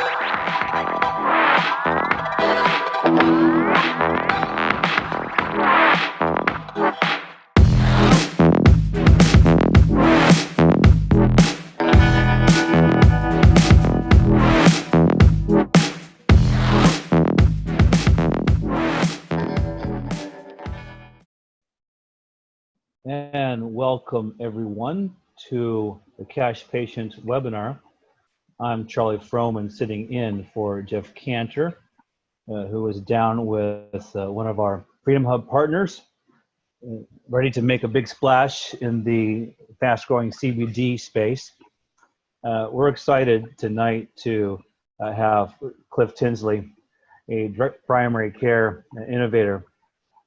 And welcome everyone to the Cash Patient webinar. I'm Charlie Froman, sitting in for Jeff Cantor, who is down with one of our Freedom Hub partners, ready to make a big splash in the fast-growing CBD space. We're excited tonight to have Clif Tinsley, a direct primary care innovator.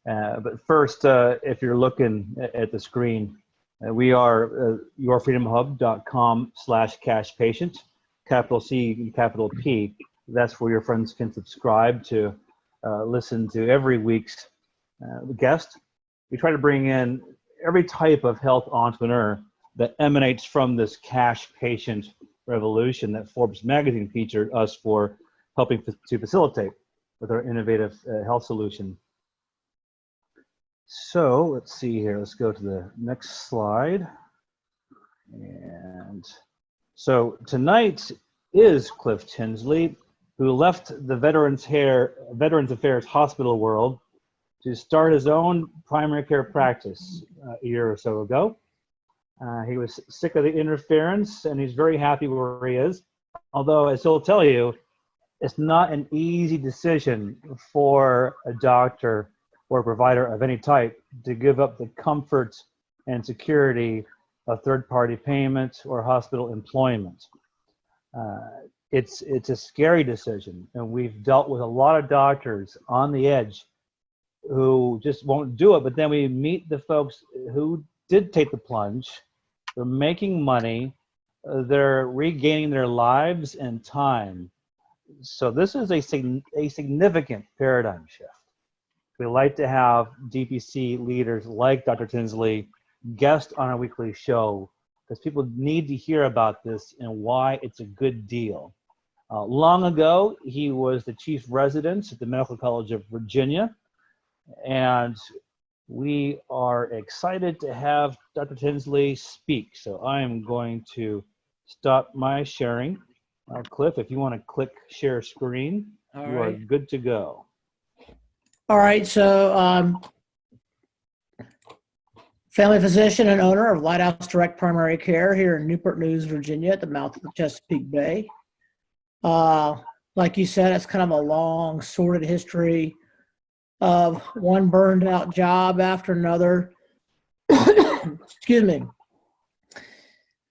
But first, if you're looking at the screen, we are yourfreedomhub.com/cashpatient, capital C and capital P. That's where your friends can subscribe to listen to every week's guest. We try to bring in every type of health entrepreneur that emanates from this cash patient revolution that Forbes magazine featured us for helping to facilitate with our innovative health solution. So let's see here, let's go to the next slide. And so tonight is Clif Tinsley, who left the Veterans Affairs hospital world to start his own primary care practice a year or so ago. He was sick of the interference and he's very happy where he is. Although, as he'll tell you, it's not an easy decision for a doctor or a provider of any type to give up the comfort and security of third-party payment or hospital employment. It's a scary decision, and we've dealt with a lot of doctors on the edge who just won't do it, but then we meet the folks who did take the plunge. They're making money, they're regaining their lives and time. So this is a significant paradigm shift. We like to have DPC leaders like Dr. Tinsley guest on our weekly show because people need to hear about this and why it's a good deal. Long ago, he was the chief resident at the Medical College of Virginia, and we are excited to have Dr. Tinsley speak. So I am going to stop my sharing. Clif, if you want to click share screen, you are good to go. All right, so family physician and owner of Lighthouse Direct Primary Care here in Newport News, Virginia, at the mouth of the Chesapeake Bay. Like you said, it's kind of a long, sordid history of one burned out job after another. Excuse me.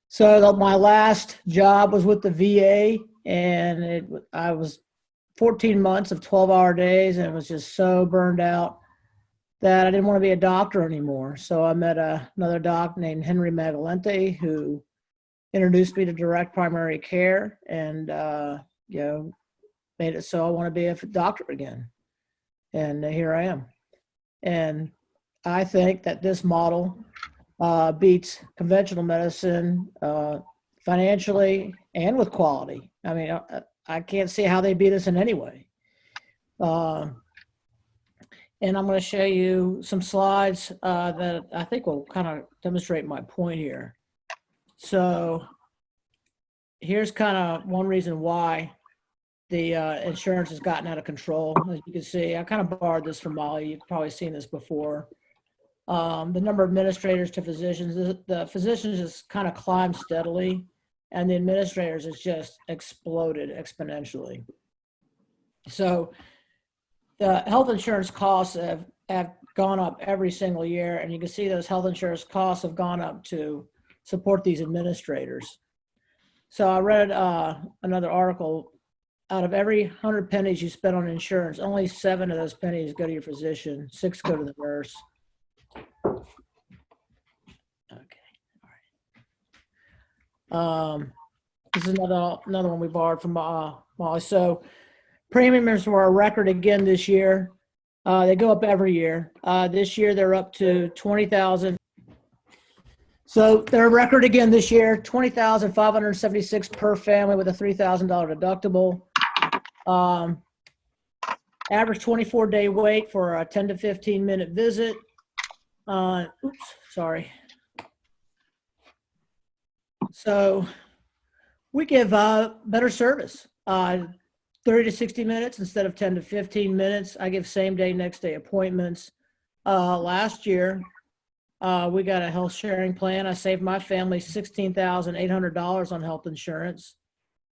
So my last job was with the VA, and I was 14 months of 12-hour days, and it was just so burned out that I didn't want to be a doctor anymore. So I met another doc named Henry Magalente, who introduced me to direct primary care, and made it so I want to be a doctor again. And here I am. And I think that this model beats conventional medicine financially and with quality. I mean, I can't see how they beat us in any way. And I'm going to show you some slides that I think will kind of demonstrate my point here. So here's kind of one reason why the insurance has gotten out of control. As you can see, I kind of borrowed this from Molly. You've probably seen this before. The number of administrators to physicians, the physicians just kind of climbed steadily, and the administrators has just exploded exponentially. So the health insurance costs have gone up every single year, and you can see those health insurance costs have gone up to support these administrators. So I read another article. Out of every 100 pennies you spend on insurance, only 7 of those pennies go to your physician, 6 go to the nurse. Okay, all right. This is another one we borrowed from Molly. So premiums were a record again this year. They go up every year. This year they're up to $20,000. So they're a record again this year, $20,576 per family with a $3,000 deductible. Um, average 24-day wait for a 10 to 15-minute visit. Oops, sorry. So we give better service, 30 to 60 minutes instead of 10 to 15 minutes. I give same day, next day appointments. Last year, we got a health sharing plan. I saved my family $16,800 on health insurance.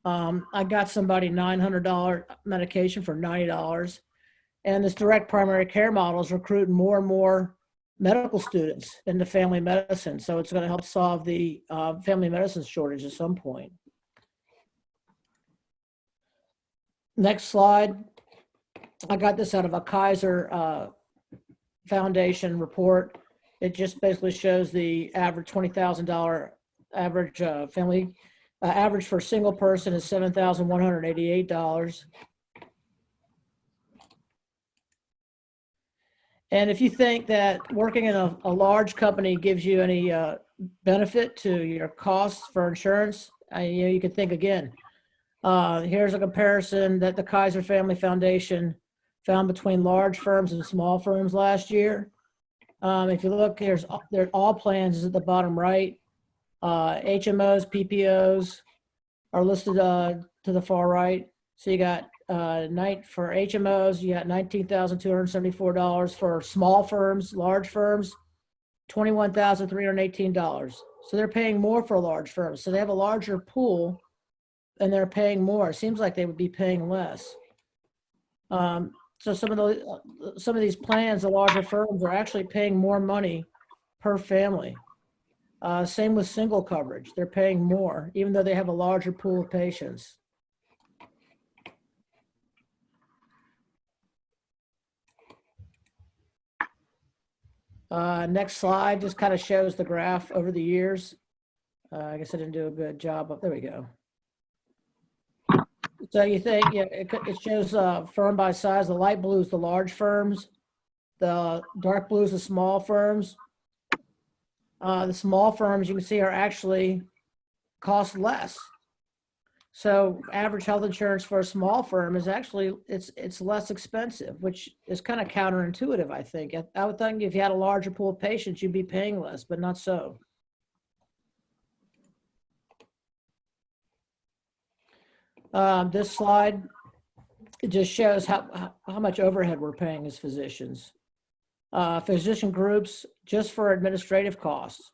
I got somebody $900 medication for $90. And this direct primary care model is recruiting more and more medical students into family medicine. So it's going to help solve the family medicine shortage at some point. Next slide. I got this out of a Kaiser Foundation report. It just basically shows the average $20,000 average family average for a single person is $7,188. And if you think that working in a large company gives you any benefit to your costs for insurance, you can think again. Here's a comparison that the Kaiser Family Foundation found between large firms and small firms last year. If you look, there's all plans is at the bottom right. HMOs, PPOs are listed to the far right. So you got for HMOs, you got $19,274 for small firms. Large firms, $21,318. So they're paying more for large firms. So they have a larger pool, and they're paying more. It seems like they would be paying less. So some of these plans, the larger firms are actually paying more money per family. Same with single coverage. They're paying more, even though they have a larger pool of patients. Next slide just kind of shows the graph over the years. I guess I didn't do a good job, but there we go. So you think, yeah, it shows firm by size. The light blue is the large firms. The dark blue is the small firms. The small firms, you can see, are actually cost less. So average health insurance for a small firm is actually, it's less expensive, which is kind of counterintuitive, I think. I would think if you had a larger pool of patients, you'd be paying less, but not so. This slide, it just shows how much overhead we're paying as physicians. Physician groups, just for administrative costs.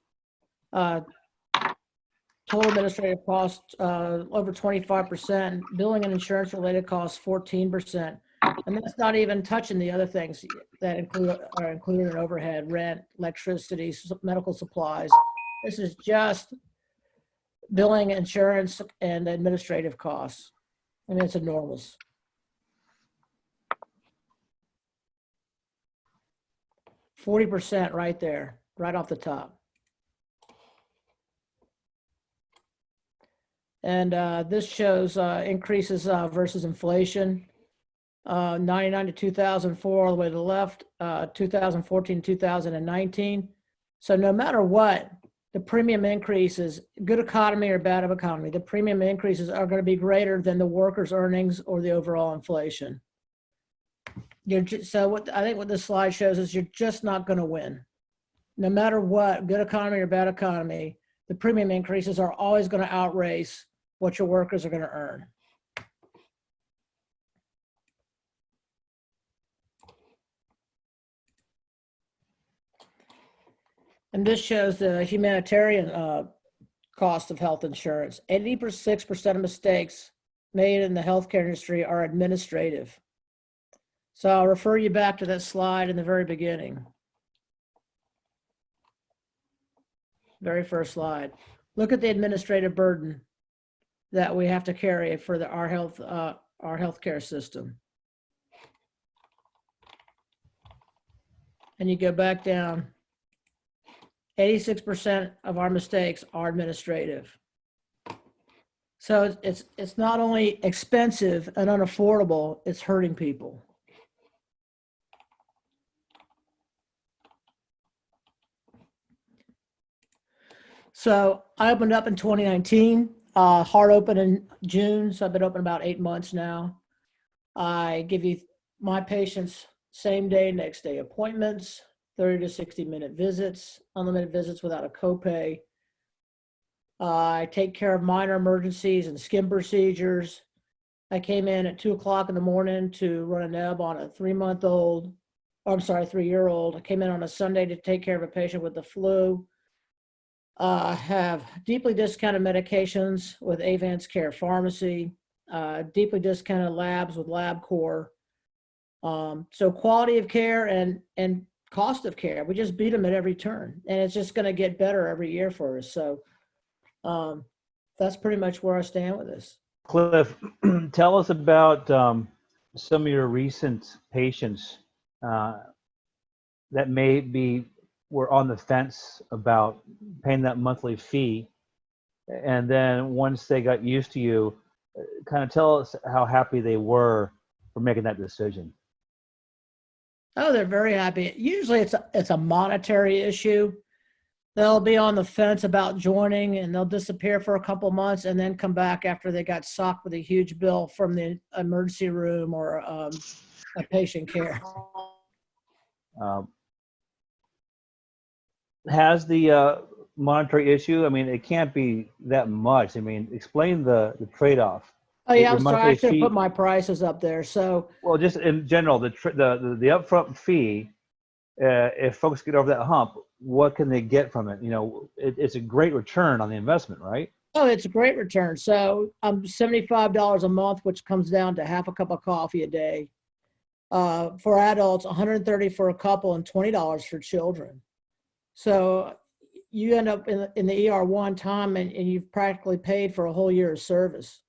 Total administrative costs over 25%, billing and insurance related costs 14%. And that's not even touching the other things that are included in overhead: rent, electricity, medical supplies. This is just billing, insurance, and administrative costs. I mean, it's enormous. %40 right there, right off the top. And this shows increases versus inflation. 99 to 2004 all the way to the left, 2014 to 2019. So no matter what, the premium increases, good economy or bad economy, the premium increases are going to be greater than the workers' earnings or the overall inflation. So I think what this slide shows is you're just not going to win. No matter what, good economy or bad economy, the premium increases are always going to outrace what your workers are going to earn. And this shows the humanitarian cost of health insurance. 86% of mistakes made in the healthcare industry are administrative. So I'll refer you back to that slide in the very beginning. Very first slide. Look at the administrative burden that we have to carry for our healthcare system. And you go back down, 86% of our mistakes are administrative. So it's not only expensive and unaffordable, it's hurting people. So I opened up in 2019, hard open in June, so I've been open about 8 months now. I give you my patients same day, next day appointments, 30 to 60-minute visits, unlimited visits without a copay. I take care of minor emergencies and skin procedures. I came in at 2 o'clock in the morning to run a neb on a 3-month-old, or I'm sorry, 3-year-old. I came in on a Sunday to take care of a patient with the flu. Have deeply discounted medications with Avance Care Pharmacy, deeply discounted labs with LabCorp. So quality of care and cost of care, we just beat them at every turn, and it's just going to get better every year for us. So that's pretty much where I stand with this. Cliff, tell us about some of your recent patients that were on the fence about paying that monthly fee, and then once they got used to you, kind of tell us how happy they were for making that decision. Oh, they're very happy. Usually it's a monetary issue. They'll be on the fence about joining, and they'll disappear for a couple months and then come back after they got socked with a huge bill from the emergency room or a patient care. Has the monetary issue, I mean, it can't be that much. I mean, explain the trade-off. Oh yeah, Your I'm sorry. I monthly should have fee, put my prices up there. So well, just in general, the upfront fee, if folks get over that hump, what can they get from it? You know, it's a great return on the investment, right? oh, it's a great return. So $75 a month, which comes down to half a cup of coffee a day. For adults, $130 for a couple and $20 for children. So you end up in the ER one time and you've practically paid for a whole year of service.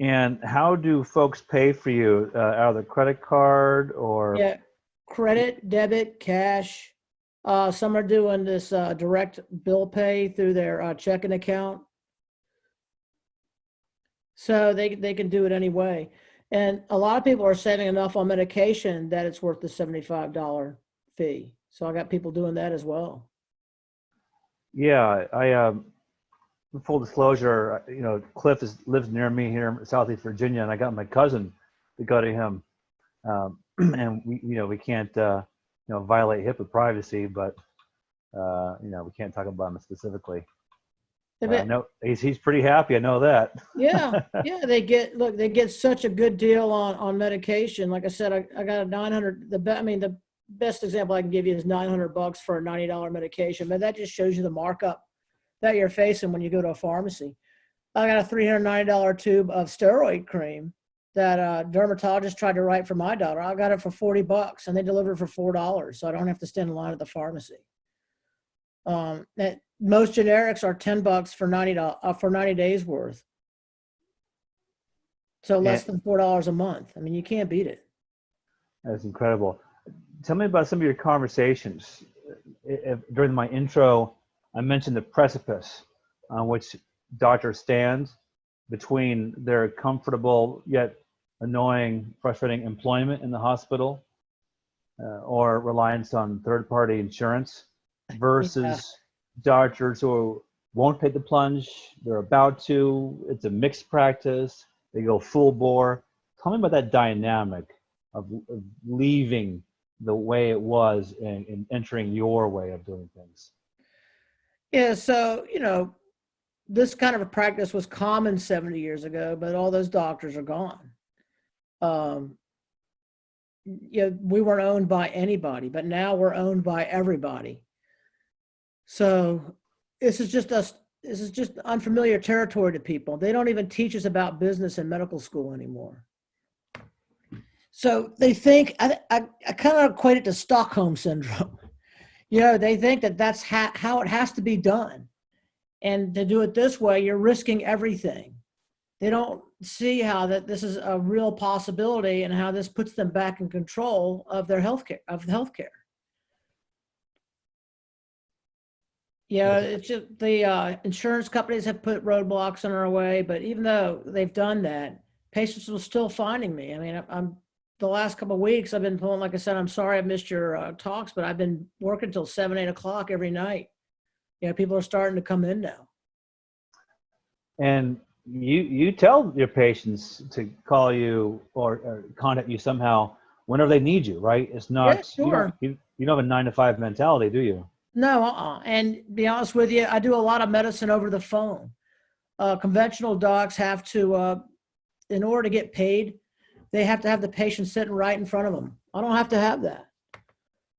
And how do folks pay for you? Out of the credit card or? Yeah, credit, debit, cash. Some are doing this direct bill pay through their checking account. So they can do it anyway. And a lot of people are saving enough on medication that it's worth the $75 fee. So I got people doing that as well. Yeah, full disclosure, you know, Clif lives near me here in Southeast Virginia, and I got my cousin to go to him. And we can't, violate HIPAA privacy, but, we can't talk about him specifically. I know he's pretty happy. I know that. Yeah, they get such a good deal on medication. Like I said, I got a 900. The best example I can give you is $900 for a $90 medication, but that just shows you the markup that you're facing when you go to a pharmacy. I got a $390 tube of steroid cream that a dermatologist tried to write for my daughter. I got it for $40, and they delivered it for $4, so I don't have to stand in line at the pharmacy. Most generics are $10 for 90 days worth. So less than $4 a month. I mean, you can't beat it. That's incredible. Tell me about some of your conversations. During my intro, I mentioned the precipice on which doctors stand between their comfortable yet annoying, frustrating employment in the hospital or reliance on third-party insurance versus doctors who won't take the plunge, they're about to, it's a mixed practice, they go full bore. Tell me about that dynamic of leaving the way it was and entering your way of doing things. Yeah, so, this kind of a practice was common 70 years ago, but all those doctors are gone. We weren't owned by anybody, but now we're owned by everybody. So this is just unfamiliar territory to people. They don't even teach us about business in medical school anymore. So they think, I kind of equate it to Stockholm syndrome. They think that that's how it has to be done. And to do it this way, you're risking everything. They don't see how that this is a real possibility and how this puts them back in control of their healthcare. It's just the insurance companies have put roadblocks in our way, but even though they've done that, patients are still finding me. I mean, I'm the last couple of weeks I've been pulling, like I said, I'm sorry I missed your talks, but I've been working till 7, 8 o'clock every night. People are starting to come in now. And you tell your patients to call you or contact you somehow whenever they need you, right? It's Yeah, not sure. you don't have a 9 to 5 mentality, do you? No, and be honest with you, I do a lot of medicine over the phone. Conventional docs have to, in order to get paid, they have to have the patient sitting right in front of them. I don't have to have that.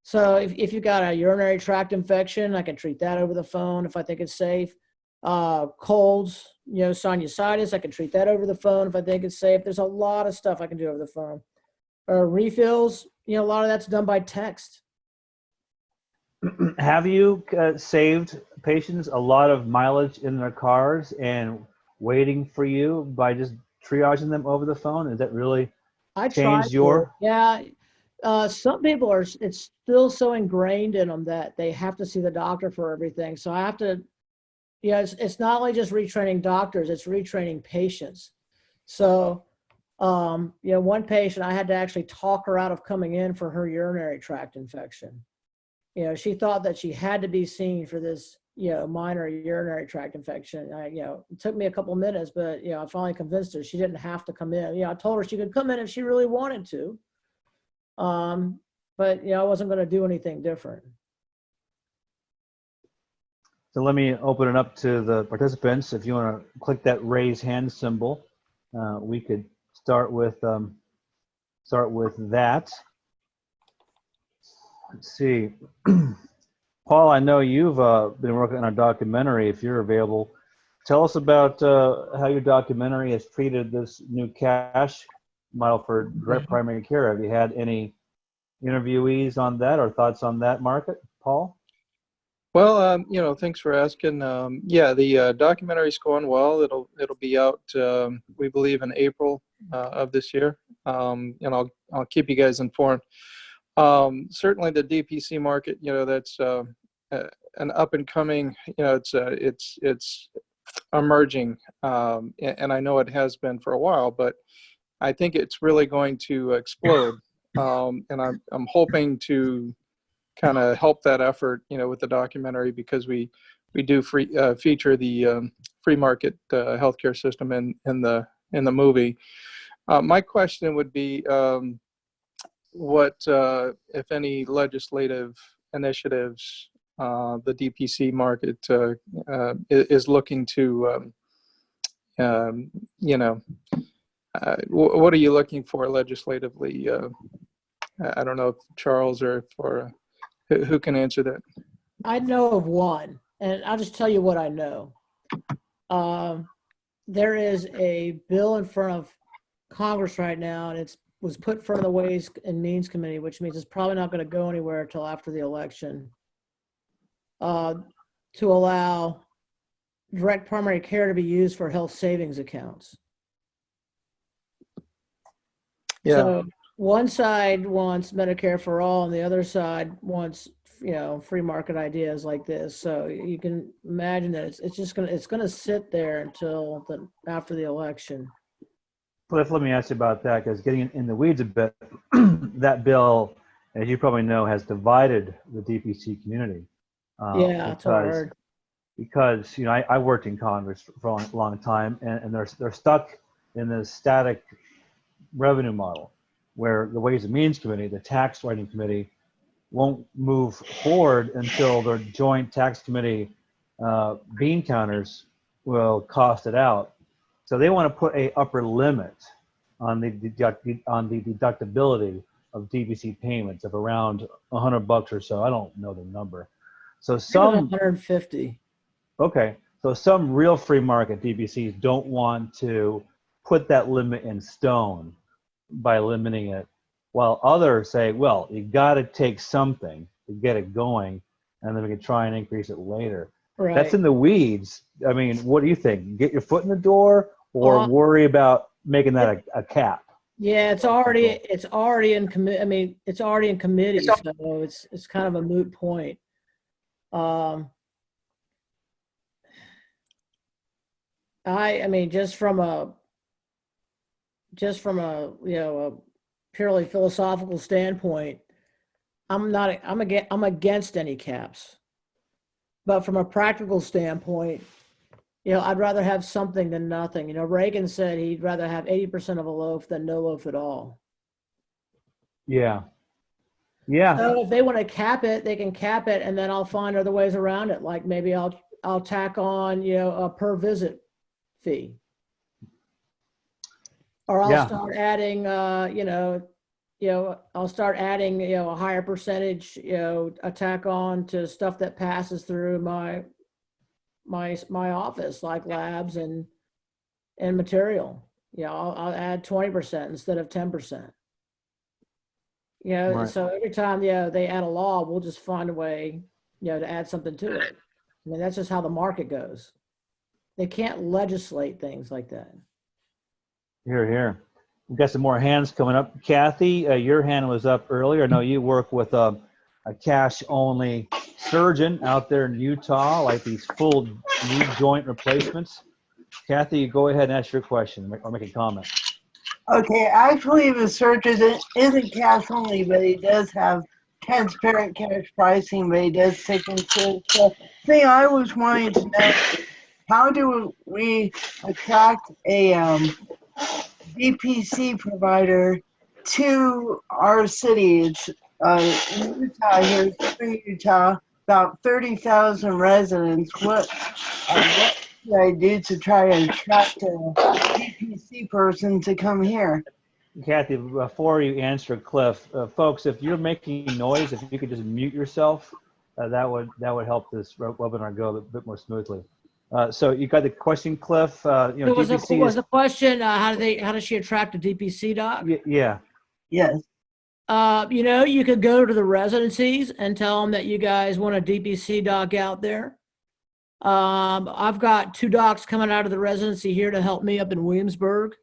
So if you got a urinary tract infection, I can treat that over the phone if I think it's safe. Colds, sinusitis, I can treat that over the phone if I think it's safe. There's a lot of stuff I can do over the phone. Refills, a lot of that's done by text. Have you saved patients a lot of mileage in their cars and waiting for you by just triaging them over the phone? Is that really I try changed to. your? Yeah. Some people it's still so ingrained in them that they have to see the doctor for everything. So I have to, it's not only just retraining doctors, it's retraining patients. So, one patient, I had to actually talk her out of coming in for her urinary tract infection. She thought that she had to be seen for this, minor urinary tract infection. It took me a couple of minutes, but, I finally convinced her she didn't have to come in. I told her she could come in if she really wanted to. But, I wasn't going to do anything different. So let me open it up to the participants. If you want to click that raise hand symbol, we could start with that. Let's see. Paul, I know you've been working on a documentary. If you're available, tell us about how your documentary has treated this new cash model for direct primary care. Have you had any interviewees on that or thoughts on that market, Paul? Well, thanks for asking. Yeah, the documentary's going well. It'll be out, we believe, in April of this year, and I'll keep you guys informed. Certainly, the DPC market, that's an up and coming. It's emerging, and I know it has been for a while, but I think it's really going to explode. And I'm hoping to kind of help that effort, with the documentary, because we do feature the free market healthcare system in the movie. My question would be, what, if any, legislative initiatives the DPC market is looking to, what are you looking for legislatively? I don't know if Charles or for who can answer that? I know of one, and I'll just tell you what I know. There is a bill in front of Congress right now, and it was put in front of the Ways and Means Committee, which means it's probably not going to go anywhere until after the election, to allow direct primary care to be used for health savings accounts. Yeah. So one side wants Medicare for all, and the other side wants, free market ideas like this. So you can imagine that it's gonna sit there until after the election. Cliff, let me ask you about that, because getting in the weeds a bit, that bill, as you probably know, has divided the DPC community. Yeah, it's hard. Because I worked in Congress for a long time, and they're stuck in this static revenue model where the Ways and Means Committee, the tax writing committee, won't move forward until their joint tax committee bean counters will cost it out. So they want to put a upper limit on the deductibility of DPC payments of around $100 or so. I don't know the number. So some 150. Okay, so some real free market DPCs don't want to put that limit in stone by limiting it, while others say, well, you got to take something to get it going, and then we can try and increase it later. Right. That's in the weeds. I mean, what do you think? Get your foot in the door, or worry about making that a cap? Yeah, it's already in committee. I mean, it's already in committee, so it's kind of a moot point. I mean, just from a a purely philosophical standpoint, I'm against any caps. But from a practical standpoint, I'd rather have something than nothing. Reagan said he'd rather have 80% of a loaf than no loaf at all. Yeah. Yeah. So if they want to cap it, they can cap it, and then I'll find other ways around it. Like maybe I'll tack on, a per visit fee. Or I'll Yeah. start adding, I'll start adding, a higher percentage, a tack on to stuff that passes through my office, like labs and material. I'll add 20% instead of 10%. Right. So every time, they add a law, we'll just find a way, to add something to it. I mean, that's just how the market goes. They can't legislate things like that. Here, here. We've got some more hands coming up. Kathy, your hand was up earlier. I know you work with a cash-only surgeon out there in Utah, like these full knee joint replacements. Kathy, go ahead and ask your question or make a comment. Okay, actually the surgeon isn't cash only, but he does have transparent cash pricing, but he does take into the thing I was wanting to know, how do we attract a DPC provider to our city? It's in Utah here, Southern Utah, about 30,000 residents. What should I do to try to attract a DPC person to come here? Kathy, before you answer Cliff, folks, if you're making noise, if you could just mute yourself, that would help this webinar go a bit more smoothly. So you got the question, Cliff. Was DPC the question, how does she attract a DPC doc? Yeah. Yes. You could go to the residencies and tell them that you guys want a DPC doc out there. I've got 2 docs coming out of the residency here to help me up in Williamsburg.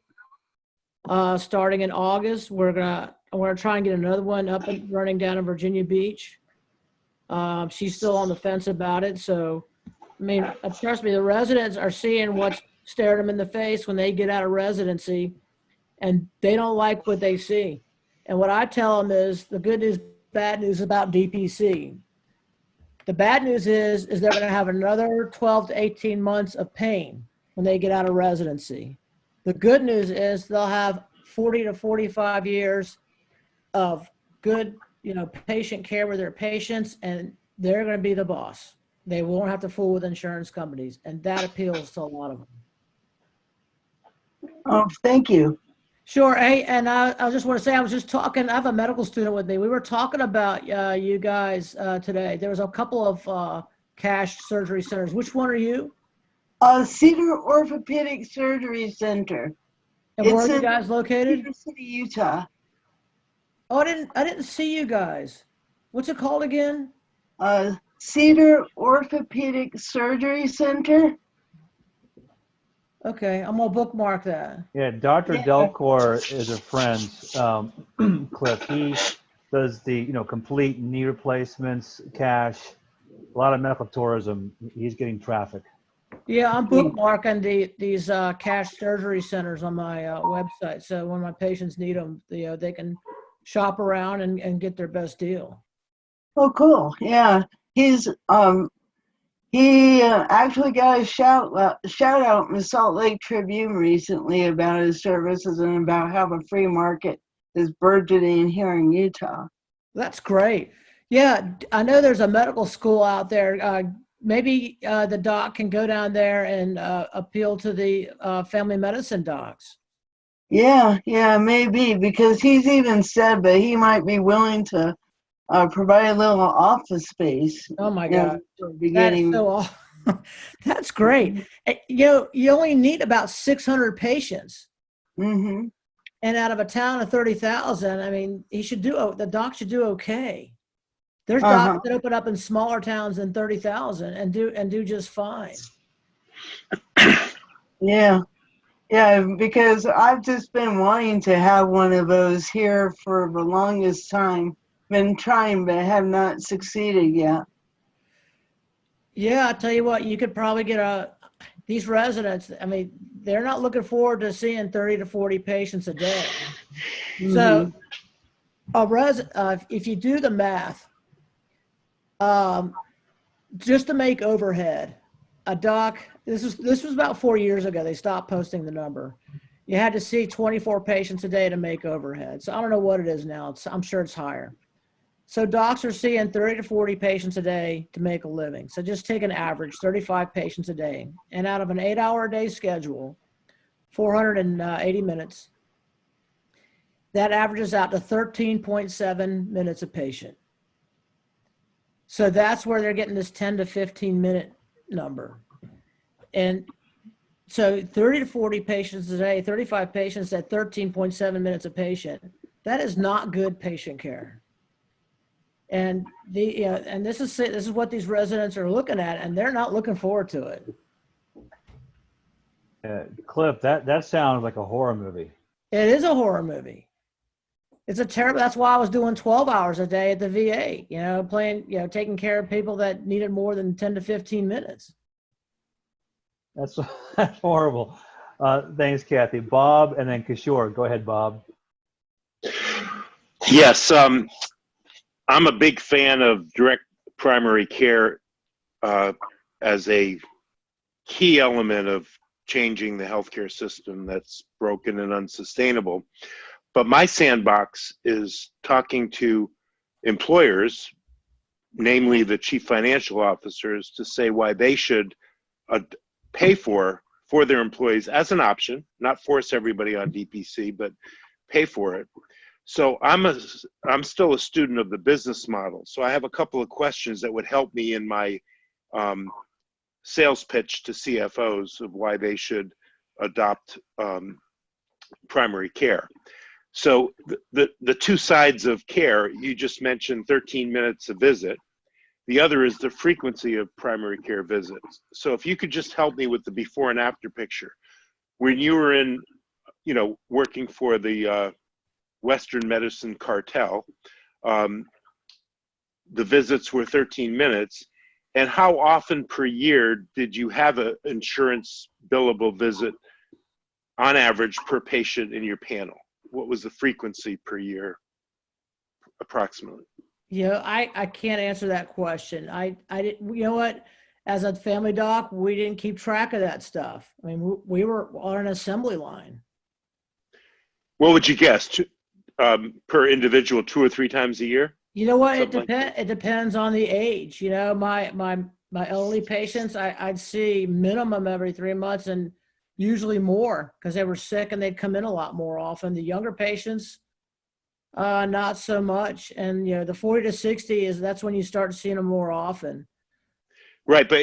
Starting in August, we're gonna try and get another one up and running down in Virginia Beach. She's still on the fence about it, so I mean, trust me, the residents are seeing what's staring them in the face when they get out of residency, and they don't like what they see. And what I tell them is the good news, bad news about DPC. The bad news is they're going to have another 12 to 18 months of pain when they get out of residency. The good news is they'll have 40 to 45 years of good, patient care with their patients, and they're going to be the boss. They won't have to fool with insurance companies, and that appeals to a lot of them. Oh, thank you. Sure. Hey, and I just want to say, I was just talking, I have a medical student with me. We were talking about you guys today. There was a couple of cash surgery centers. Which one are you? Cedar Orthopedic Surgery Center. And where are you guys located? Cedar City, Utah. Oh, I didn't see you guys. What's it called again? Cedar Orthopedic Surgery Center. Okay, I'm gonna bookmark that. Yeah, Dr. Delcor is a friend, Cliff. He does the complete knee replacements, cash, a lot of medical tourism. He's getting traffic. Yeah, I'm bookmarking these cash surgery centers on my website. So when my patients need them, they can shop around and get their best deal. Oh, cool. Yeah, he actually got a shout out in the Salt Lake Tribune recently about his services and about how the free market is burgeoning here in Utah. That's great. Yeah, I know there's a medical school out there. Maybe the doc can go down there and appeal to the family medicine docs. Yeah, maybe, because he's even said that he might be willing to provide a little office space. Oh my God, that's so awesome. That's great. You only need about 600 patients. Mm-hmm. And out of a town of 30,000, I mean, the doc should do okay. There's docs that open up in smaller towns than 30,000 and do just fine. Yeah, because I've just been wanting to have one of those here for the longest time. Been trying, but have not succeeded yet. Yeah, I tell you what, you could probably get these residents. I mean, they're not looking forward to seeing 30 to 40 patients a day. Mm-hmm. So, if you do the math, just to make overhead, a doc, this was about 4 years ago. They stopped posting the number. You had to see 24 patients a day to make overhead. So I don't know what it is now. I'm sure it's higher. So docs are seeing 30 to 40 patients a day to make a living. So just take an average, 35 patients a day. And out of an 8-hour-a-day schedule, 480 minutes, that averages out to 13.7 minutes a patient. So that's where they're getting this 10 to 15 minute number. And so 30 to 40 patients a day, 35 patients at 13.7 minutes a patient, that is not good patient care. And and this is what these residents are looking at, and they're not looking forward to it. Cliff, that sounds like a horror movie. It is a horror movie. It's a terrible, that's why I was doing 12 hours a day at the VA, taking care of people that needed more than 10 to 15 minutes. That's horrible. Thanks, Kathy. Bob, and then Kishore. Go ahead, Bob. Yes, I'm a big fan of direct primary care as a key element of changing the healthcare system that's broken and unsustainable. But my sandbox is talking to employers, namely the chief financial officers, to say why they should pay for their employees as an option, not force everybody on DPC, but pay for it. So I'm still a student of the business model. So I have a couple of questions that would help me in my sales pitch to CFOs of why they should adopt primary care. So the two sides of care, you just mentioned 13 minutes a visit. The other is the frequency of primary care visits. So if you could just help me with the before and after picture. When you were working for the Western medicine cartel, the visits were 13 minutes. And how often per year did you have an insurance billable visit on average per patient in your panel? What was the frequency per year approximately? I can't answer that question. I didn't, you know what? As a family doc, we didn't keep track of that stuff. I mean, we were on an assembly line. What would you guess? Per individual, 2 or 3 times a year? You know what? It depends on the age. My elderly patients, I'd see minimum every 3 months and usually more because they were sick and they'd come in a lot more often. The younger patients, not so much. And the 40 to 60 that's when you start seeing them more often. Right, but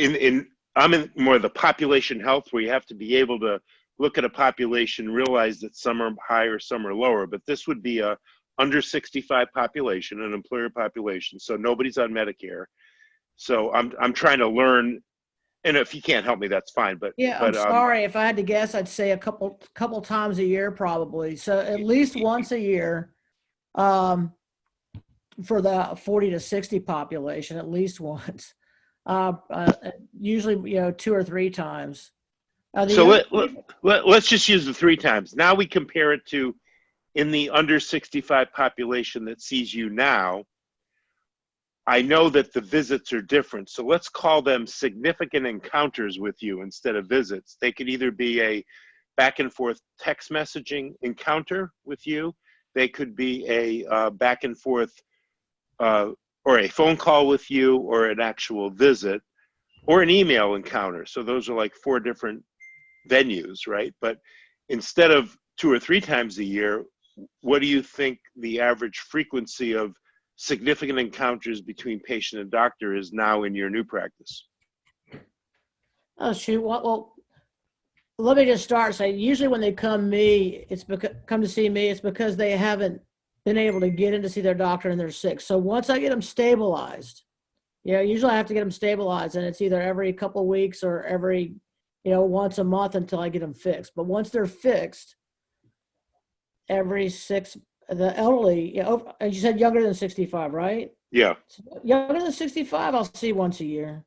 I'm in more of the population health where you have to be able to look at a population, realize that some are higher, some are lower, but this would be a under 65 population, an employer population, so nobody's on Medicare. So I'm trying to learn, and if you can't help me, that's fine. But I'm sorry. If I had to guess, I'd say a couple times a year probably. So at least once a year, for the 40 to 60 population, at least once. Usually, 2 or 3 times. So let's just use the 3 times. Now we compare it to in the under 65 population that sees you now. I know that the visits are different, so let's call them significant encounters with you instead of visits. They could either be a back and forth text messaging encounter with you. They could be a back and forth or a phone call with you, or an actual visit, or an email encounter. So those are like 4 different venues, right? But instead of 2 or 3 times a year, what do you think the average frequency of significant encounters between patient and doctor is now in your new practice? Oh, shoot. Well, let me just start saying, usually when they come to see me, it's because they haven't been able to get in to see their doctor and they're sick. So once I get them stabilized, usually I have to get them stabilized, and it's either every couple of weeks or every, once a month until I get them fixed. But once they're fixed, every 6, the elderly, as you said, younger than 65, right? Yeah. So younger than 65, I'll see once a year.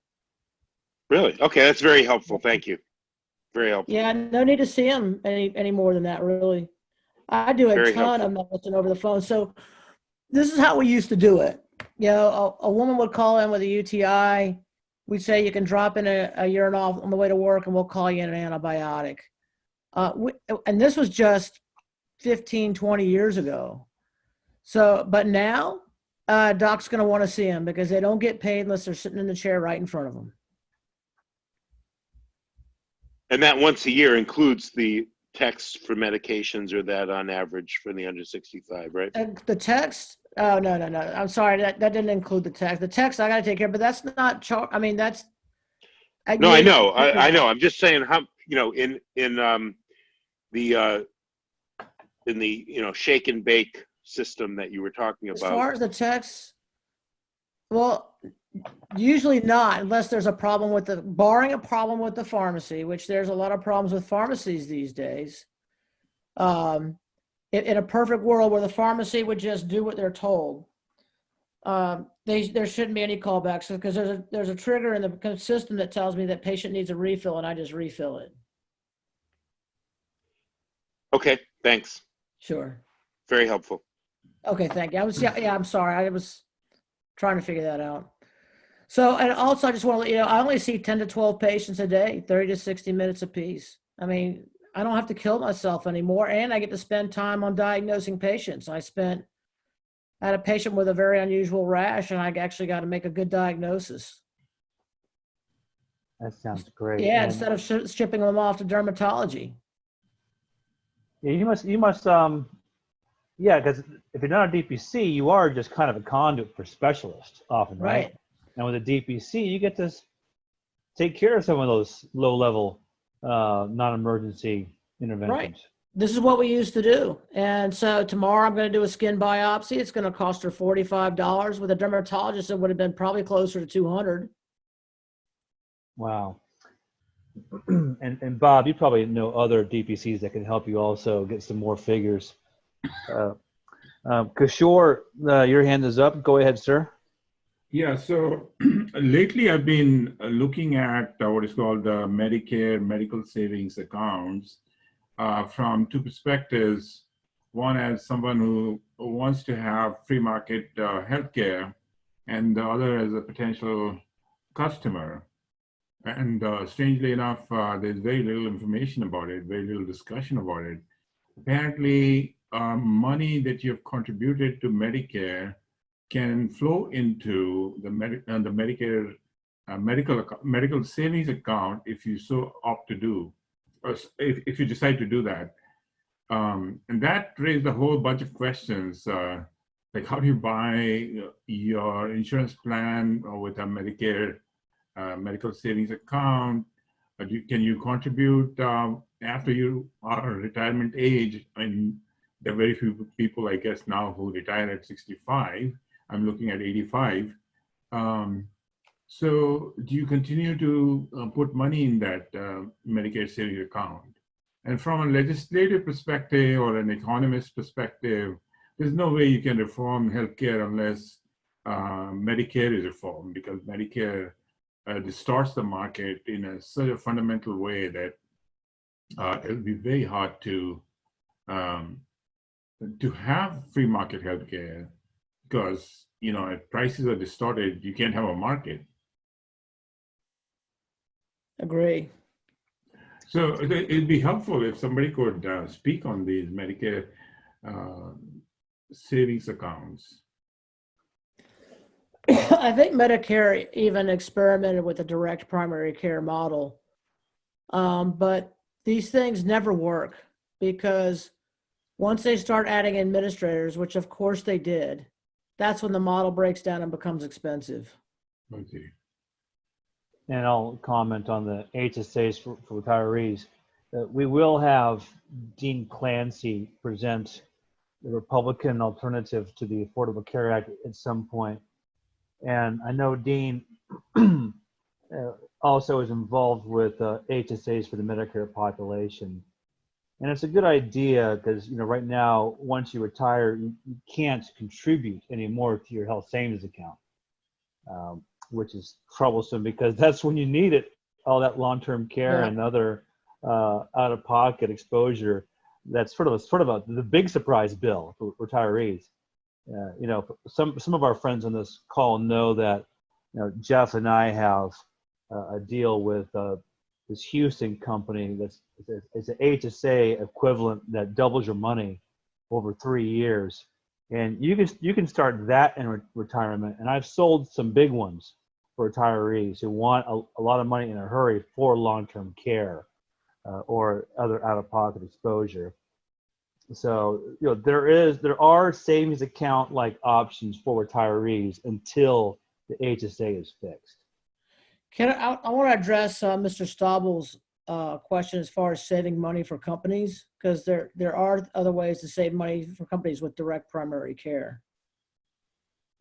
Really? Okay, that's very helpful. Thank you. Very helpful. Yeah, no need to see them any more than that, really. I do a ton of medicine over the phone. So this is how we used to do it. A woman would call in with a UTI, we'd say you can drop in a urinal on the way to work and we'll call you in an antibiotic. And this was just 15, 20 years ago. So, but now, doc's going to want to see them because they don't get paid unless they're sitting in the chair right in front of them. And that once a year includes the texts for medications, or that on average for the under 65, right? The text, oh, no. I'm sorry, that didn't include the text. The text I got to take care of, but that's not, I mean, that's. No, I know. I know. I'm just saying how, in the shake and bake system that you were talking about. As far as the text, well, usually not, unless there's a problem with barring a problem with the pharmacy, which there's a lot of problems with pharmacies these days. In a perfect world where the pharmacy would just do what they're told, there shouldn't be any callbacks because there's a trigger in the system that tells me that patient needs a refill and I just refill it. Okay, thanks. Sure. Very helpful. Okay, thank you. I'm sorry. I was trying to figure that out. So, and also I just want to let you know, I only see 10 to 12 patients a day, 30 to 60 minutes apiece. I mean, I don't have to kill myself anymore, and I get to spend time on diagnosing patients. I had a patient with a very unusual rash, and I actually got to make a good diagnosis. That sounds great. Yeah, And instead of shipping them off to dermatology. yeah, you must, yeah, because if you're not a DPC, you are just kind of a conduit for specialists often, right? Right. And with a DPC, you get to take care of some of those low-level, non-emergency interventions. Right. This is what we used to do. And so tomorrow I'm going to do a skin biopsy. It's going to cost her $45. With a dermatologist, it would have been probably closer to $200. Wow. And Bob, you probably know other DPCs that can help you also get some more figures. Kishore, your hand is up. Go ahead, sir. Yeah, so lately I've been looking at what is called Medicare medical savings accounts from two perspectives. One as someone who wants to have free market healthcare, and the other as a potential customer. And strangely enough, there's very little information about it, very little discussion about it. Apparently, money that you've contributed to Medicare can flow into the Medicare medical savings account if you so opt to do, or if you decide to do that. And that raised a whole bunch of questions, like how do you buy your insurance plan with a Medicare medical savings account? Can you contribute after you are retirement age? I mean, there are very few people, I guess, now who retire at 65. I'm looking at 85. So do you continue to put money in that Medicare savings account? And from a legislative perspective or an economist perspective, there's no way you can reform healthcare unless Medicare is reformed, because Medicare distorts the market in such a fundamental way that it'll be very hard to have free market healthcare, because if prices are distorted, you can't have a market. Agree. So it'd be helpful if somebody could speak on these Medicare savings accounts. I think Medicare even experimented with a direct primary care model. But these things never work, because once they start adding administrators, which of course they did, that's when the model breaks down and becomes expensive. Okay. And I'll comment on the HSAs for retirees. We will have Dean Clancy present the Republican alternative to the Affordable Care Act at some point. And I know Dean also is involved with HSAs for the Medicare population. And it's a good idea because, right now, once you retire, you can't contribute anymore to your health savings account, which is troublesome because that's when you need it, all that long-term care and other out-of-pocket exposure. That's sort of the big surprise bill for retirees. Some of our friends on this call know that Jeff and I have a deal with this Houston company that's it's an HSA equivalent that doubles your money over 3 years, and you can start that in retirement. And I've sold some big ones for retirees who want a lot of money in a hurry for long-term care or other out-of-pocket exposure. So there are savings account like options for retirees until the HSA is fixed. I want to address Mr. Staubel's question as far as saving money for companies, because there are other ways to save money for companies with direct primary care.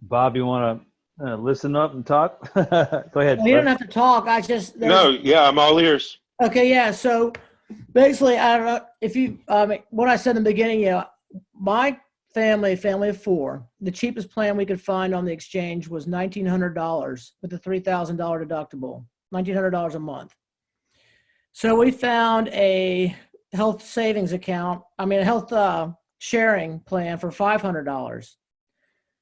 Bob, you want to listen up and talk? Go ahead. Well, you don't have to talk. No, yeah, I'm all ears. Okay, yeah. So basically, I don't know if you, what I said in the beginning, my family of four, the cheapest plan we could find on the exchange was $1,900 with a $3,000 deductible, $1,900 a month. So we found a health savings account, a health sharing plan for $500.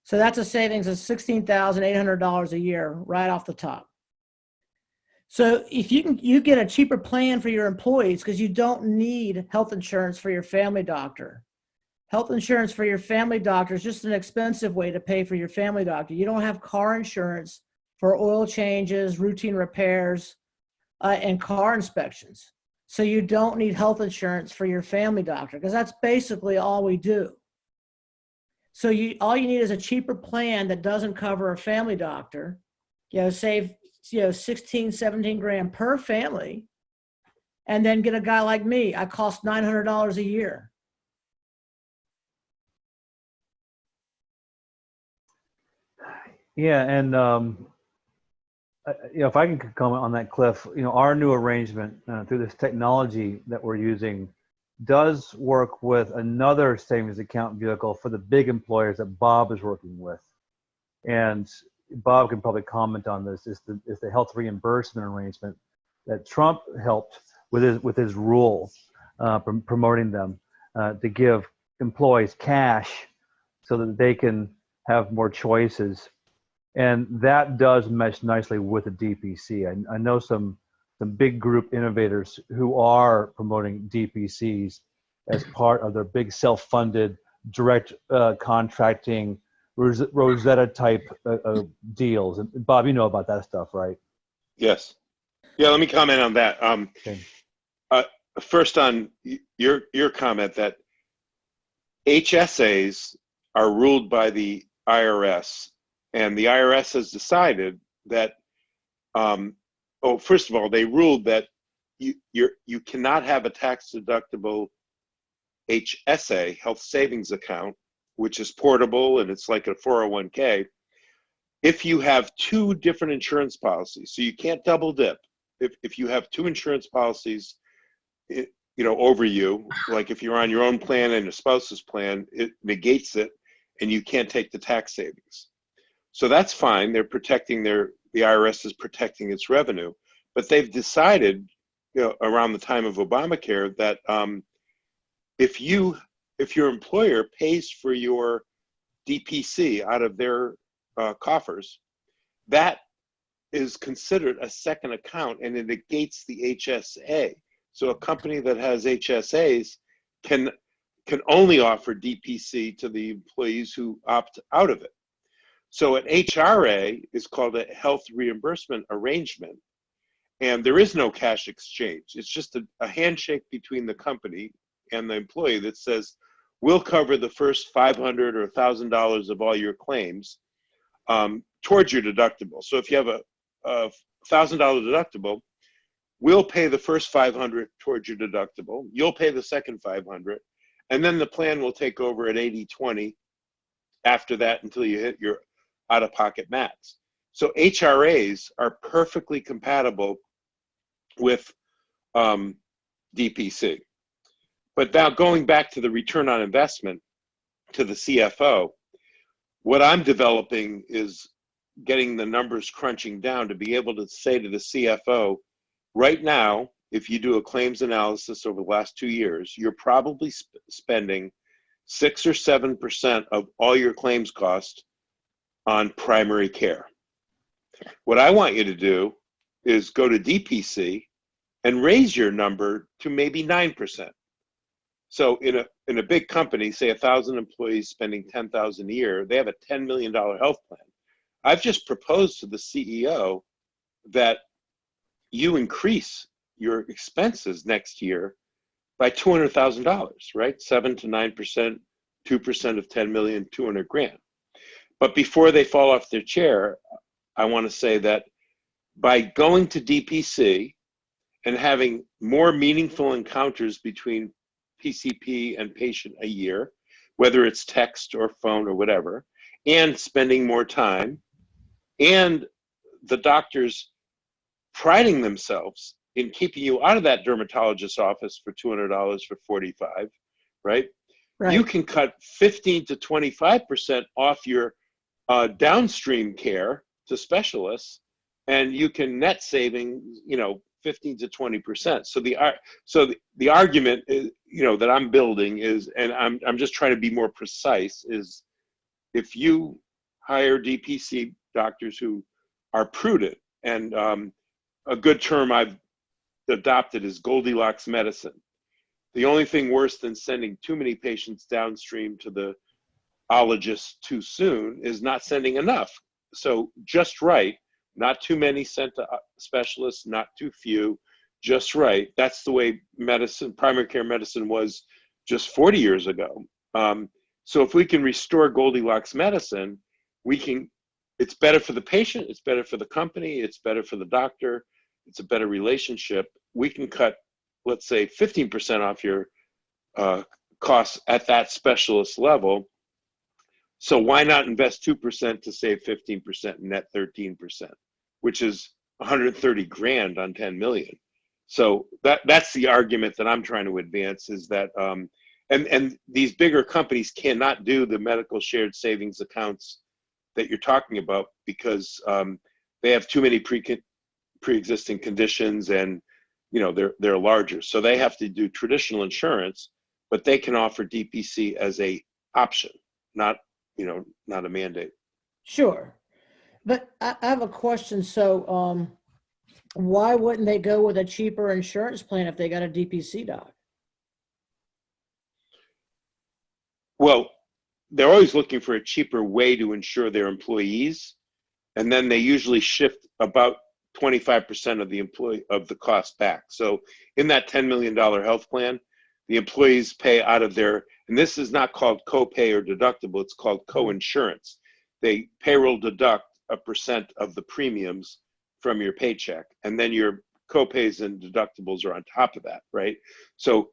So that's a savings of $16,800 a year right off the top. So if you get a cheaper plan for your employees because you don't need health insurance for your family doctor. Health insurance for your family doctor is just an expensive way to pay for your family doctor. You don't have car insurance for oil changes, routine repairs, and car inspections. So you don't need health insurance for your family doctor because that's basically all we do. So all you need is a cheaper plan that doesn't cover a family doctor, save 16, 17 grand per family, and then get a guy like me. I cost $900 a year. Yeah, and if I can comment on that, Cliff, our new arrangement through this technology that we're using does work with another savings account vehicle for the big employers that Bob is working with, and Bob can probably comment on this. Is the health reimbursement arrangement that Trump helped with his rule promoting them to give employees cash so that they can have more choices. And that does mesh nicely with the DPC. I know some big group innovators who are promoting DPCs as part of their big self-funded direct contracting Rosetta type deals. And Bob, you know about that stuff, right? Yes. Yeah, let me comment on that. Okay. First on your comment that HSAs are ruled by the IRS. And the IRS has decided that, first of all, they ruled that you cannot have a tax-deductible HSA, health savings account, which is portable and it's like a 401k, if you have two different insurance policies. So you can't double dip. If you have two insurance policies, over you, like if you're on your own plan and a spouse's plan, it negates it, and you can't take the tax savings. So that's fine. They're protecting the IRS is protecting its revenue, but they've decided, around the time of Obamacare that if your employer pays for your DPC out of their coffers, that is considered a second account and it negates the HSA. So a company that has HSAs can only offer DPC to the employees who opt out of it. So an HRA is called a health reimbursement arrangement, and there is no cash exchange. It's just a handshake between the company and the employee that says, we'll cover the first $500 or $1,000 of all your claims towards your deductible. So if you have a $1,000 deductible, we'll pay the first $500 towards your deductible. You'll pay the second $500, and then the plan will take over at 80/20 after that until you hit your out-of-pocket max. So HRAs are perfectly compatible with DPC. But now going back to the return on investment to the CFO, what I'm developing is getting the numbers crunching down to be able to say to the CFO, right now, if you do a claims analysis over the last 2 years, you're probably spending 6 or 7% of all your claims cost on primary care. What I want you to do is go to DPC and raise your number to maybe 9%. So in a big company, say 1,000 employees spending $10,000 a year, they have a $10 million health plan. I've just proposed to the CEO that you increase your expenses next year by $200,000, right? 7 to 9%, 2% of 10 million, 200 grand. But before they fall off their chair, I want to say that by going to DPC and having more meaningful encounters between PCP and patient a year, whether it's text or phone or whatever, and spending more time, and the doctors priding themselves in keeping you out of that dermatologist's office for $200 for 45, right? Right. You can cut 15 to 25% off your downstream care to specialists, and you can net saving, 15 to 20%. So the argument is, that I'm building is, and I'm just trying to be more precise, is if you hire DPC doctors who are prudent, and a good term I've adopted is Goldilocks medicine. The only thing worse than sending too many patients downstream to the ologist too soon is not sending enough. So just right, not too many sent to specialists, not too few, just right. That's the way medicine, primary care medicine was just 40 years ago. So if we can restore Goldilocks medicine, it's better for the patient, it's better for the company, it's better for the doctor, it's a better relationship. We can cut, let's say, 15% off your costs at that specialist level. So why not invest 2% to save 15% and net 13%, which is 130 grand on 10 million. So that's the argument that I'm trying to advance, is that, and these bigger companies cannot do the medical shared savings accounts that you're talking about because they have too many pre-existing conditions, and they're larger. So they have to do traditional insurance, but they can offer DPC as a option, not a mandate. Sure. But I have a question. So why wouldn't they go with a cheaper insurance plan if they got a DPC doc? Well, they're always looking for a cheaper way to insure their employees, and then they usually shift about 25% of the cost back. So in that $10 million health plan, the employees pay out of their, and this is not called copay or deductible, it's called co-insurance. They payroll deduct a % of the premiums from your paycheck, and then your copays and deductibles are on top of that, right? So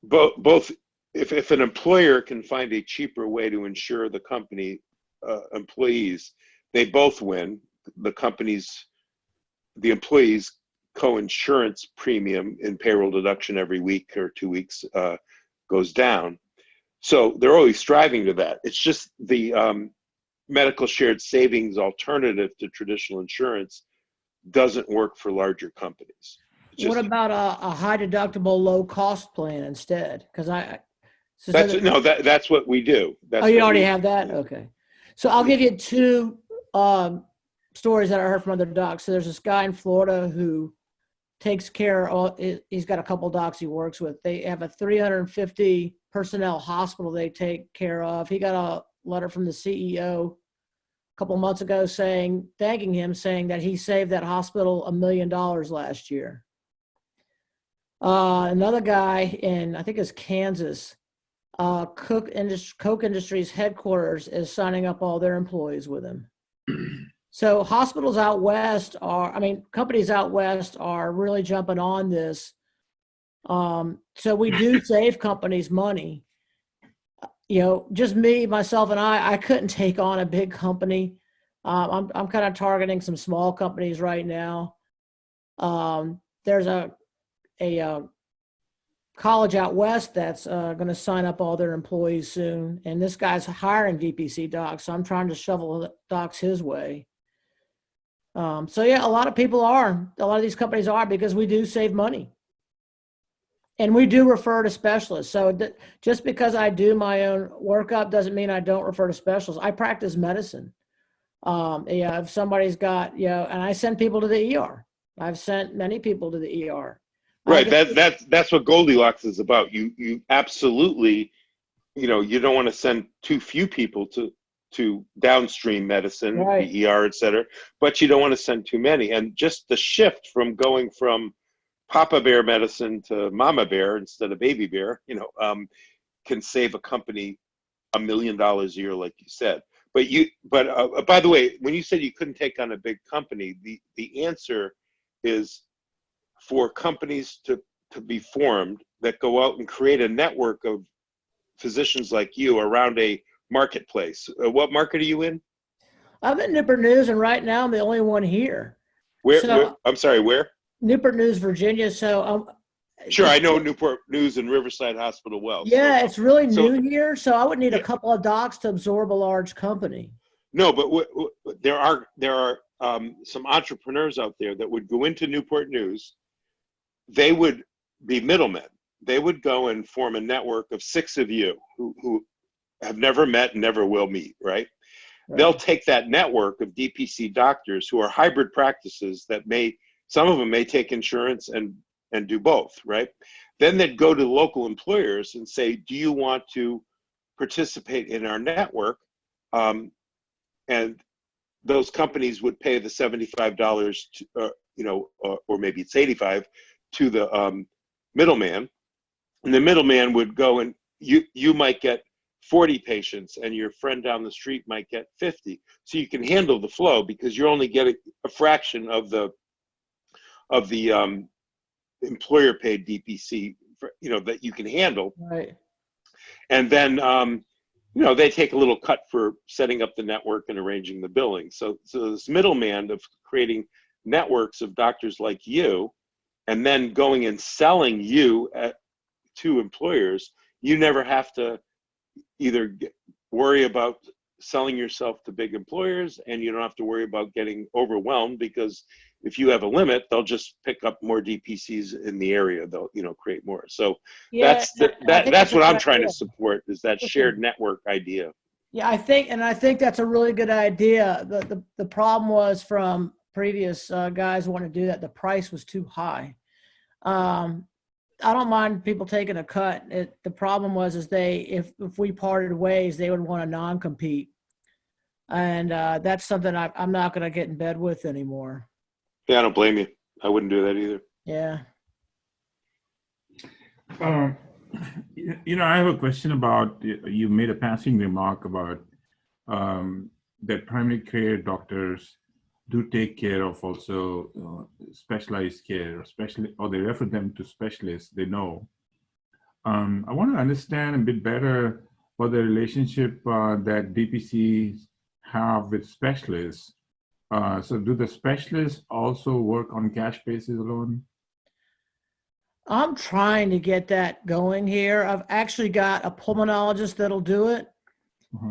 both, if an employer can find a cheaper way to insure the company employees, they both win. The employees' co-insurance premium in payroll deduction every week or 2 weeks goes down. So they're always striving to that. It's just the medical shared savings alternative to traditional insurance doesn't work for larger companies. What about a high deductible, low cost plan instead? Because that's what we do. You already have that? Okay. So I'll give you two stories that I heard from other docs. So there's this guy in Florida who takes care of, he's got a couple docs he works with. They have a 350 personnel hospital they take care of. He got a letter from the CEO a couple months ago thanking him, saying that he saved that hospital $1 million last year. Another guy in, I think it's Kansas, Coke Industries headquarters is signing up all their employees with him. So hospitals out west companies out west are really jumping on this. So we do save companies money. Just me, myself, and I couldn't take on a big company. I'm kind of targeting some small companies right now. There's a college out west that's going to sign up all their employees soon, and this guy's hiring DPC docs, so I'm trying to shovel docs his way. So yeah, a lot of these companies are, because we do save money. And we do refer to specialists. So just because I do my own workup doesn't mean I don't refer to specialists. I practice medicine. Yeah, if somebody's got, and I send people to the ER. I've sent many people to the ER. Right. That's what Goldilocks is about. You absolutely, you don't want to send too few people to downstream medicine, Right. the ER, et cetera, but you don't want to send too many. And just the shift from going from Papa Bear medicine to Mama Bear instead of Baby Bear, can save a company $1 million a year, like you said. But by the way, when you said you couldn't take on a big company, the answer is for companies to be formed that go out and create a network of physicians like you around a marketplace. What market are you in? I'm at Newport News, and right now I'm the only one here. Where I'm sorry, where? Newport News, Virginia. So Sure, I know Newport News and Riverside Hospital well. yeah, So, it's really new here. So I would need a couple of docs to absorb a large company. no, but there are some entrepreneurs out there that would go into Newport News. They would be middlemen. They would go and form a network of 6 of you who have never met and never will meet, right? They'll take that network of DPC doctors who are hybrid practices that some of them may take insurance and do both, right? Then they'd go to local employers and say, do you want to participate in our network? And those companies would pay the $75 to, or maybe it's $85 to the middleman. And the middleman would go and you might get 40 patients and your friend down the street might get 50. So you can handle the flow because you're only getting a fraction of the employer paid DPC, that you can handle. Right. And then, they take a little cut for setting up the network and arranging the billing. So this middleman of creating networks of doctors like you, and then going and selling you to employers, you never have to either worry about selling yourself to big employers, and you don't have to worry about getting overwhelmed because if you have a limit, they'll just pick up more DPCs in the area. They'll, create more. So Yeah, that's what I'm trying to support, is that shared network idea. Yeah, I think that's a really good idea. The problem was from previous guys wanting to do that, the price was too high. I don't mind people taking a cut. The problem was if we parted ways, they would want a non-compete, and that's something I'm not going to get in bed with anymore. Yeah, I don't blame you. I wouldn't do that either. Yeah. I have a question about, you made a passing remark about that primary care doctors do take care of also specialized care, or they refer them to specialists they know. I want to understand a bit better what the relationship that DPCs have with specialists. So do the specialists also work on cash basis alone? I'm trying to get that going here. I've actually got a pulmonologist that'll do it.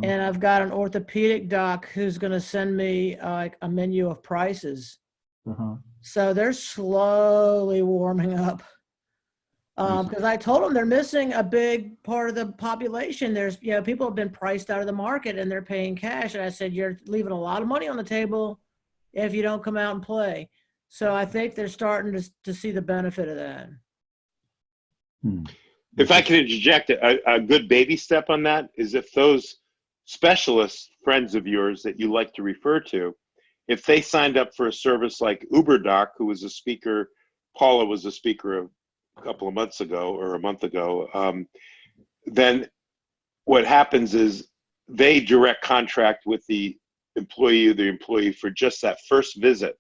And I've got an orthopedic doc who's going to send me like a menu of prices. So they're slowly warming up. Because I told them they're missing a big part of the population. There's, people have been priced out of the market and they're paying cash. And I said, you're leaving a lot of money on the table if you don't come out and play. So I think they're starting to see the benefit of that. If I can interject, a good baby step on that is if those specialist friends of yours that you like to refer to, if they signed up for a service like UberDoc, who was a speaker, Paula was a speaker a couple of months ago or a month ago, then what happens is they direct contract with the employee for just that first visit,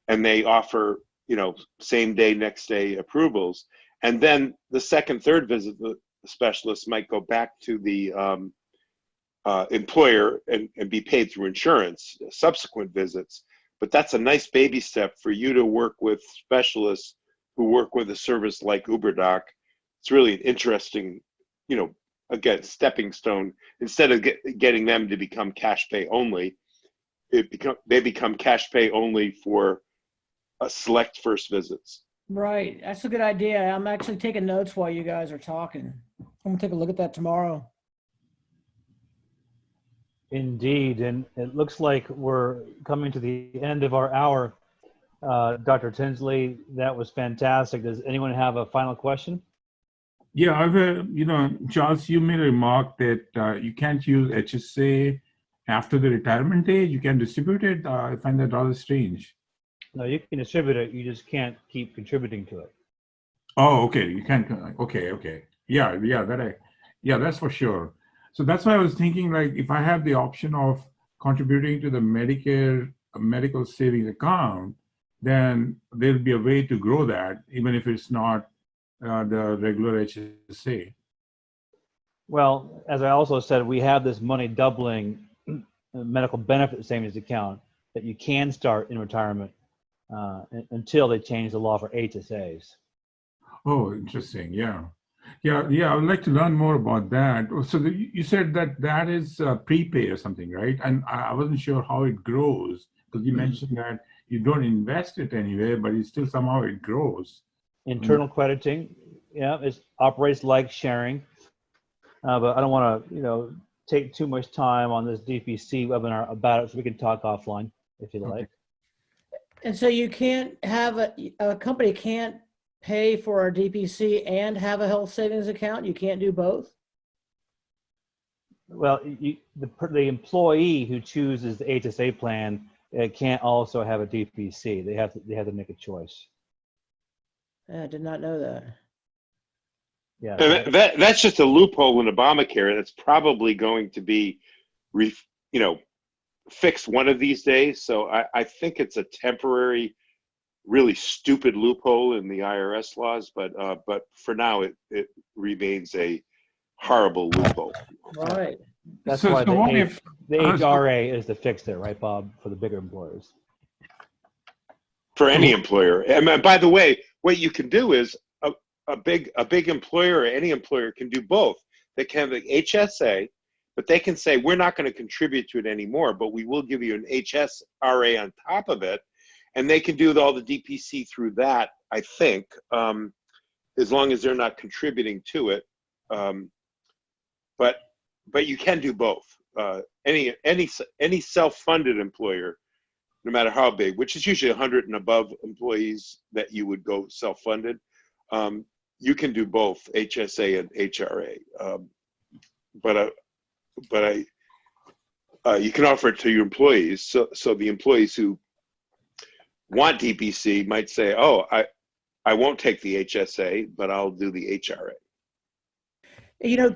and they offer same day, next day approvals, and then the second, third visit, the specialist might go back to the employer and be paid through insurance subsequent visits. But that's a nice baby step for you to work with specialists who work with a service like UberDoc. It's really an interesting, again, stepping stone. Instead of getting them to become cash pay only, they become cash pay only for a select first visits. Right. That's a good idea. I'm actually taking notes while you guys are talking. I'm going to take a look at that tomorrow. Indeed, and it looks like we're coming to the end of our hour. Dr. Tinsley, that was fantastic. Does anyone have a final question? Yeah, Charles, you made a remark that you can't use HSA after the retirement age. You can distribute it. I find that rather strange. No, you can distribute it. You just can't keep contributing to it. Oh, okay. You can't. Okay. Yeah, that's for sure. So that's why I was thinking, like, if I have the option of contributing to the Medicare medical savings account, then there'll be a way to grow that, even if it's not the regular HSA. Well, as I also said, we have this money doubling medical benefit savings account that you can start in retirement until they change the law for HSAs. Oh, interesting. Yeah. I would like to learn more about that. So you said that is prepay or something, right? And I wasn't sure how it grows, because you mentioned that you don't invest it anywhere, but it still somehow it grows. Internal crediting, yeah, it operates like sharing, but I don't want to, take too much time on this DPC webinar about it, so we can talk offline if you like. And so you can't have a company can't pay for a DPC and have a health savings account? You can't do both? Well, the employee who chooses the HSA plan can't also have a DPC. They have to make a choice. I did not know that. Yeah. That's just a loophole in Obamacare. That's probably going to be, fixed one of these days. So I think it's a temporary, really stupid loophole in the IRS laws. But for now, it remains a horrible loophole. Right. That's So why what if the HRA is the fix there, right, Bob, for the bigger employers? For any employer. And by the way, what you can do is a big employer or any employer can do both. They can have the HSA, but they can say, we're not going to contribute to it anymore, but we will give you an HSRA on top of it. And they can do all the DPC through that, I think, as long as they're not contributing to it. But you can do both. Any self-funded employer, no matter how big, which is usually 100 and above employees that you would go self-funded, you can do both HSA and HRA. But you can offer it to your employees. So the employees who want DPC might say, oh, I won't take the HSA, but I'll do the HRA.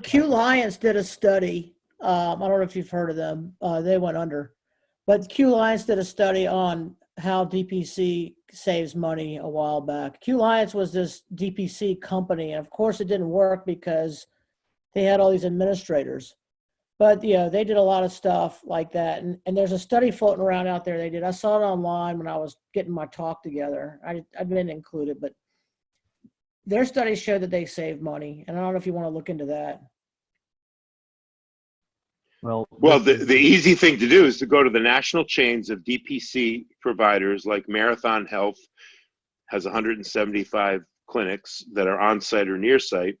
Q Lions did a study. I don't know if you've heard of them. They went under. But Q Lions did a study on how DPC saves money a while back. Q Lions was this DPC company, and of course it didn't work because they had all these administrators. But they did a lot of stuff like that. And there's a study floating around out there they did. I saw it online when I was getting my talk together. I didn't include it, but their studies showed that they save money. And I don't know if you want to look into that. Well, the easy thing to do is to go to the national chains of DPC providers, like Marathon Health has 175 clinics that are on site or near site,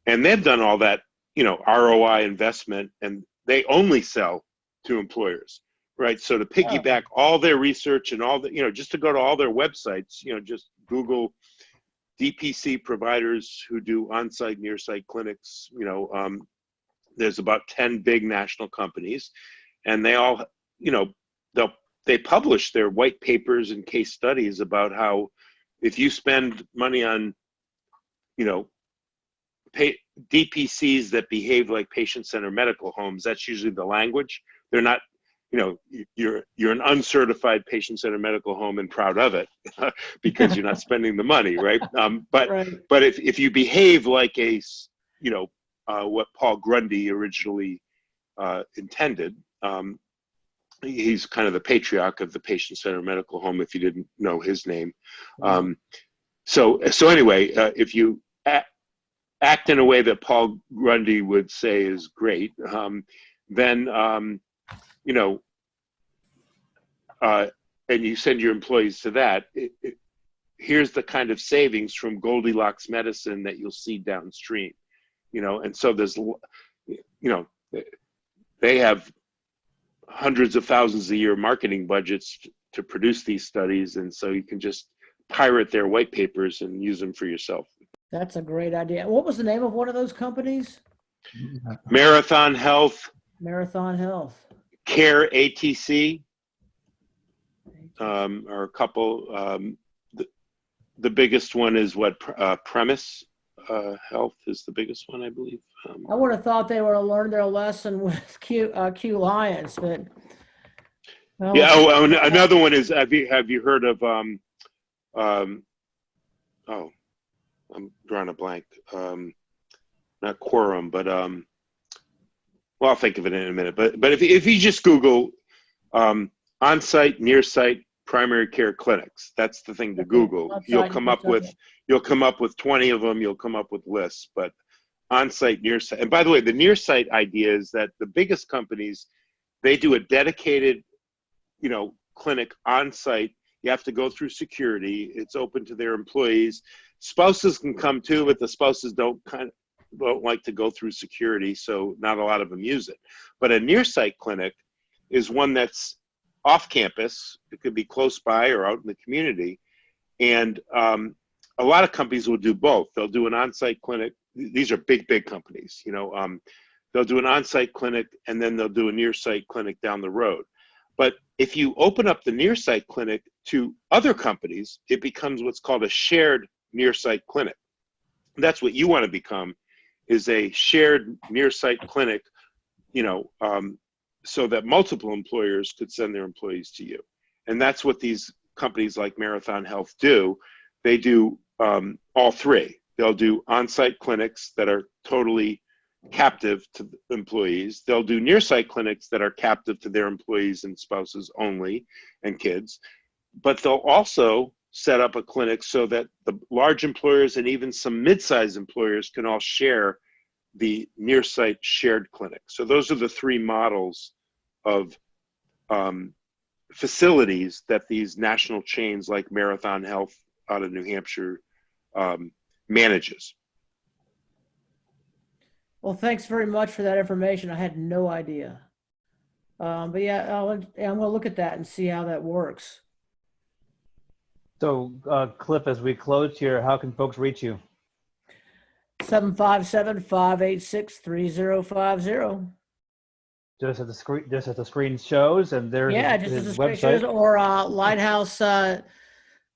and they've done all that ROI investment, and they only sell to employers, right? So to piggyback all their research and all the just to go to all their websites, just Google DPC providers who do on-site, near-site clinics. There's about 10 big national companies, and they all, they publish their white papers and case studies about how if you spend money on, DPCs that behave like patient-centered medical homes, that's usually the language. They're not, you're an uncertified patient-centered medical home and proud of it because you're not spending the money, right? But if you behave like a, what Paul Grundy originally intended. He's kind of the patriarch of the patient-centered medical home, if you didn't know his name. So anyway, if you act in a way that Paul Grundy would say is great, then, and you send your employees to that, here's the kind of savings from Goldilocks medicine that you'll see downstream. And so there's, they have hundreds of thousands a year marketing budgets to produce these studies, and so you can just pirate their white papers and use them for yourself. That's a great idea. What was the name of one of those companies? Marathon Health, Marathon Health. Care ATC, are a couple. The biggest one is Premise Health is the biggest one, I believe. I would have thought they would have learned their lesson with Q Lions, but well, Yeah. Oh, another one is, have you heard of oh, I'm drawing a blank. Not Quorum, but well, I'll think of it in a minute. But if you just Google on-site, near-site primary care clinics, that's the thing to Google. You'll come up with 20 of them. You'll come up with lists. But on-site, near-site, and by the way, the near-site idea is that the biggest companies, they do a dedicated, clinic on-site. You have to go through security. It's open to their employees. Spouses can come too, but the spouses don't like to go through security, so not a lot of them use it. But a near-site clinic is one that's off campus. It could be close by or out in the community. And a lot of companies will do both. They'll do an on-site clinic. These are big companies, they'll do an on-site clinic and then they'll do a near-site clinic down the road. But if you open up the near-site clinic to other companies, it becomes what's called a shared near-site clinic. That's what you want to become, is a shared near-site clinic, so that multiple employers could send their employees to you. And that's what these companies like Marathon Health do. They do all three. They'll do on-site clinics that are totally captive to employees. They'll do near-site clinics that are captive to their employees and spouses only and kids. But they'll also set up a clinic so that the large employers and even some mid-sized employers can all share the near-site shared clinic. So those are the three models of facilities that these national chains like Marathon Health out of New Hampshire manages. well, thanks very much for that information. I had no idea. But yeah, I'm going to look at that and see how that works. So, Cliff, as we close here, how can folks reach you? 757-586-3050. Just as the screen shows, and there's Yeah, just as his a website. or Lighthouse.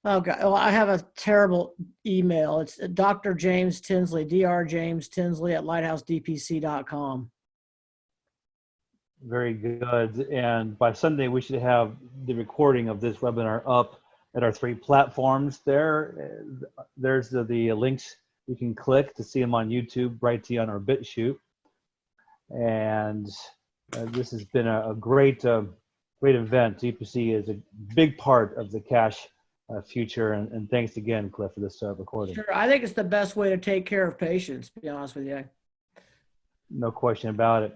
Oh God, well, I have a terrible email. It's Dr. James Tinsley, Dr. James Tinsley at lighthousedpc.com. Very good. And by Sunday, we should have the recording of this webinar up at our three platforms there. There's the links you can click to see them on YouTube, BrightTion, or BitChute. And this has been a great event. DPC is a big part of the cash future. And thanks again, Cliff, for this recording. Sure, I think it's the best way to take care of patients, to be honest with you. No question about it.